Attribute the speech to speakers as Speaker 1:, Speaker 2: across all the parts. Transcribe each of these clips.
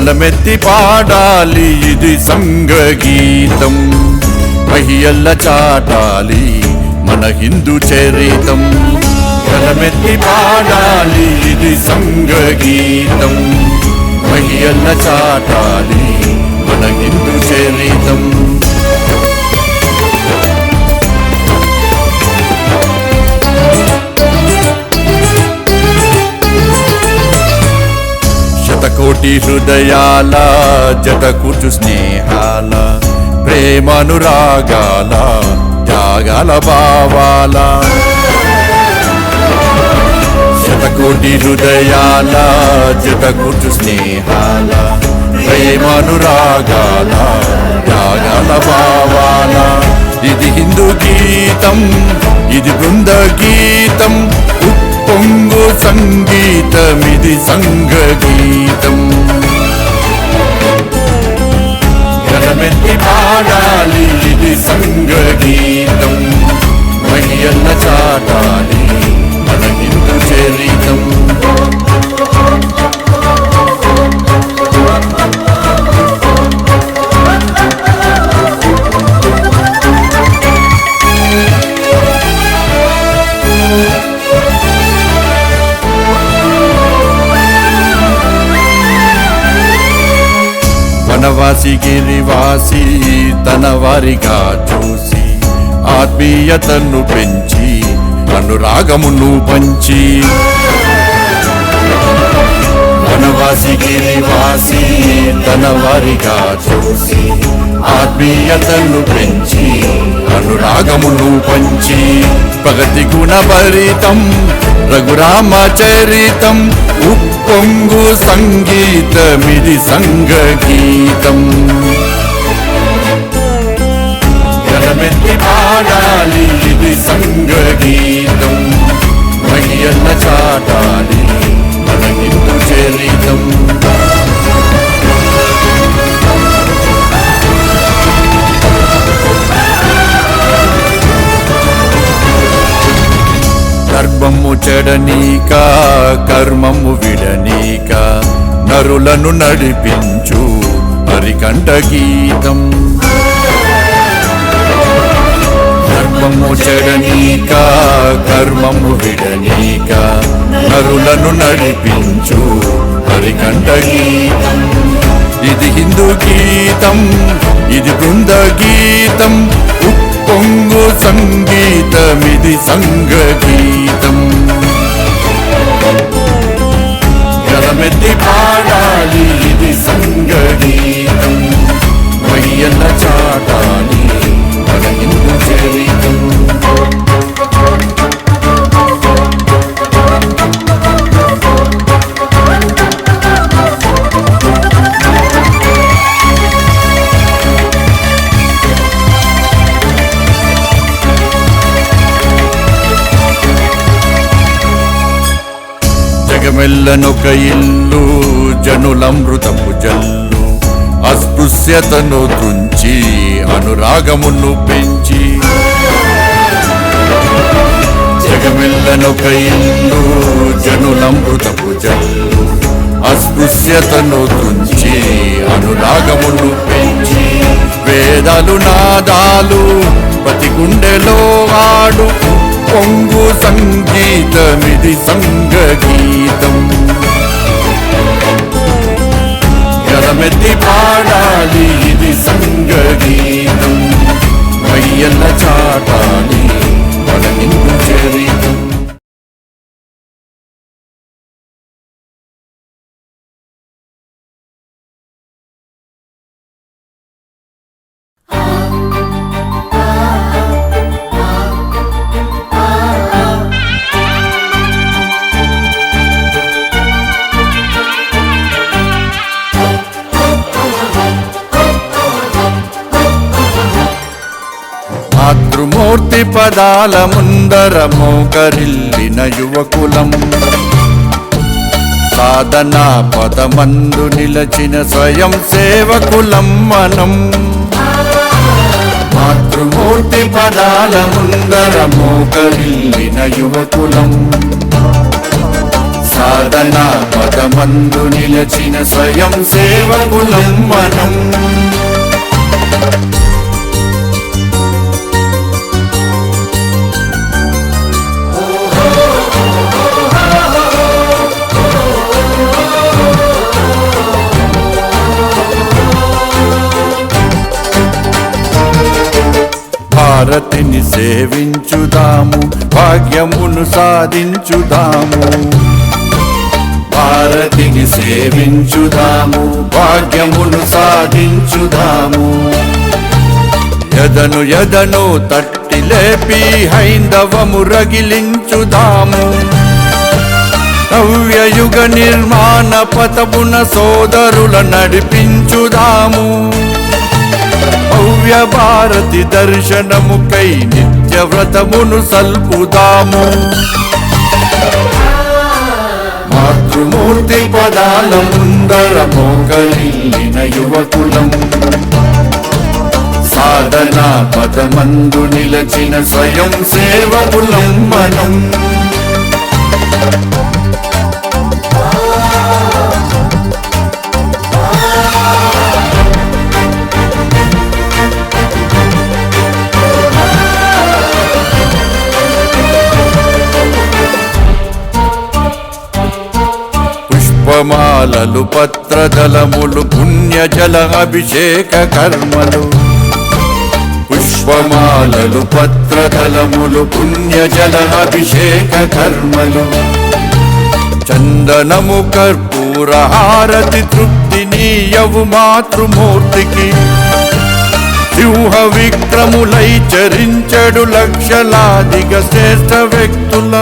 Speaker 1: గలమెత్తి పాడాలి ఇది సంఘగీతం, మహియల్ల చాటాలి మన హిందూ చరితం. గలమెత్తి పాడాలి ఇది సంఘగీతం, మహియల్ల చాటాలి మన హిందూ చరితం. శతకోటి హృదయాల జతకూర్చు స్నేహాల, ప్రేమానురాగాల త్యాగాల భావాల. శతకోటి హృదయాల జతకూర్చు స్నేహాల, ప్రేమానురాగాల త్యాగాల భావాల. ఇది హిందూ గీతం, ఇది బృంద గీతం, ఉప్పొంగు సంగీతమిది సంఘగీతం. గలమెత్తి పాడాలి ఇది సంఘగీతం, మహియల్ల చాటాలి మన హిందూ చరితం. వనవాసి గిరివాసి తన వారిగా చూసి, ఆత్మీయతను పెంచి అనురాగమును పంచి. వనవాసి గిరివాసి తన వారిగా చూసి, ఆత్మీయతను పెంచి అనురాగమును పంచి. ప్రగతి గుణభరితం రఘురామ చరితం, ఉప్పొంగు సంగీతమిది సంఘగీతం. గలమెత్తి పాడాలి ఇది సంఘగీతం, మహియల్ల చాటాలి మన హిందూ చరితం. గర్భము చెడనీక కర్మము విడనీక, నరులను నడిపించు హరికంఠ గీతం. గర్భము చెడనీక కర్మము విడనీక, నరులను నడిపించు హరికంఠ గీతం. ఇది హిందూ గీతం, ఇది బృంద గీతం, ఉప్పొంగు సంగీతమిది సంఘగీతం. గలమెత్తి పాడాలి ఇది సంఘగీతం, మహియల్ల చాటాలి మన హిందూ చరితం. జగమెల్లనొక ఇల్లు జనులమృతపు జల్లు, అస్పృశ్యతను తుంచి అనురాగమును పెంచి. జగమెల్లనొక ఇల్లు జనులమృతపు జల్లు, అస్పృశ్యతను తుంచి అనురాగమును పెంచి. వేదాలు నాదాలు ప్రతి గుండెలో ఆడు, పొంగు సంగీతమిది సంఘగీతం. గలమెత్తి పాడాలి ఇది సంఘగీతం, మహియల్ల చాటాలి మన హిందూ చరితం. మాతృమూర్తి పదాల ముందర మోకరిల్లిన యువకులం, సాధనా పదమందు నిలచిన స్వయం సేవకులం మనం. మాతృమూర్తి పదాల ముందర మోకరిల్లిన యువకులం, సాధనా పదమందు నిలచిన స్వయం సేవకులం మనం. భారతిని సేవించుదాము, భాగ్యమును సాధించుదాము. భారతిని సేవించుదాము, భాగ్యమును సాధించుదాము. ఎదను ఎదను తట్టి లేపి హైందవము రగిలించుదాము. నవ్యయుగ నిర్మాణ పథమున సోదరుల నడిపించుదాము. భవ్య భారతి దర్శనముకై నిత్య వ్రతమును సల్పుదాము. మాతృమూర్తి పదాల ముందర మోకరిల్లిన యువకులం. సాధనా పదమందు నిలచిన స్వయం సేవకులం మనం. పుష్పమాలలు పత్రదళములు పుణ్యజల అభిషేక కర్మలు. పుష్పమాలలు పత్రదళములు పుణ్యజల అభిషేక కర్మలు. చందనము కర్పూర హారతి తృప్తినీయవు మాతృమూర్తికి. సింహ విక్రములై చరించడు లక్షలాదిగా శ్రేష్ఠ వ్యక్తుల.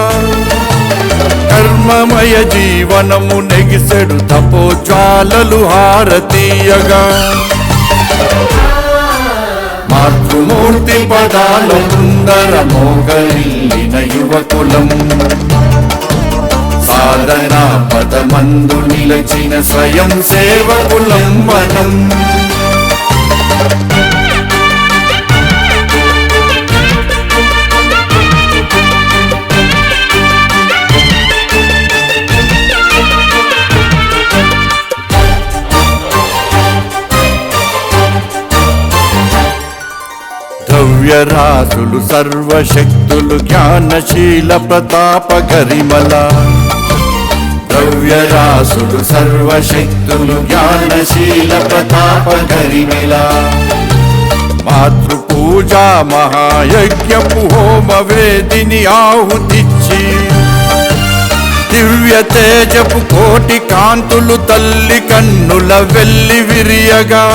Speaker 1: కర్మమయ జీవనము నెగిసెడు తపోజ్వాలలు హారతీయగా. మాతృమూర్తి పదాల ముందర మోకరిల్లిన యువకులం. సాధనా పదమందు నిలచిన స్వయం సేవకులం మనం. ద్రవ్యరాశులు సర్వశక్తులు జ్ఞానశీల ప్రతాప గరిమల. ద్రవ్యరాశులు సర్వశక్తులు జ్ఞానశీల ప్రతాప గరిమల. మాతృపూజా మహాయజ్ఞపు హోమ వేదిని ఆహుతిచ్చి. దివ్య తేజపు కోటి కాంతులు తల్లి కన్నుల వెల్లి విరియగా.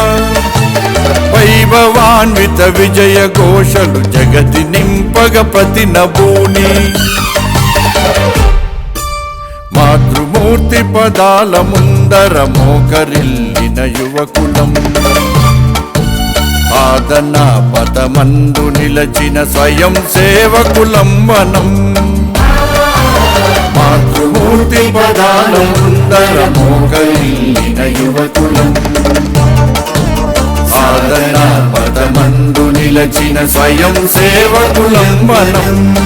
Speaker 1: వైభవాన్విత విజయ ఘోషలు జగతి నింపగ ప్రతి నభూని. మాతృమూర్తి పదాల ముందర మోకరిల్లిన యువకులం. సాధనా పదమందు నిలచిన స్వయం సేవకులం మనం. మాతృమూర్తి పదాల ముందర మోకరిల్లిన యువకులం. సాధనా పదమందు నిలచిన స్వయం సేవకులం మనం.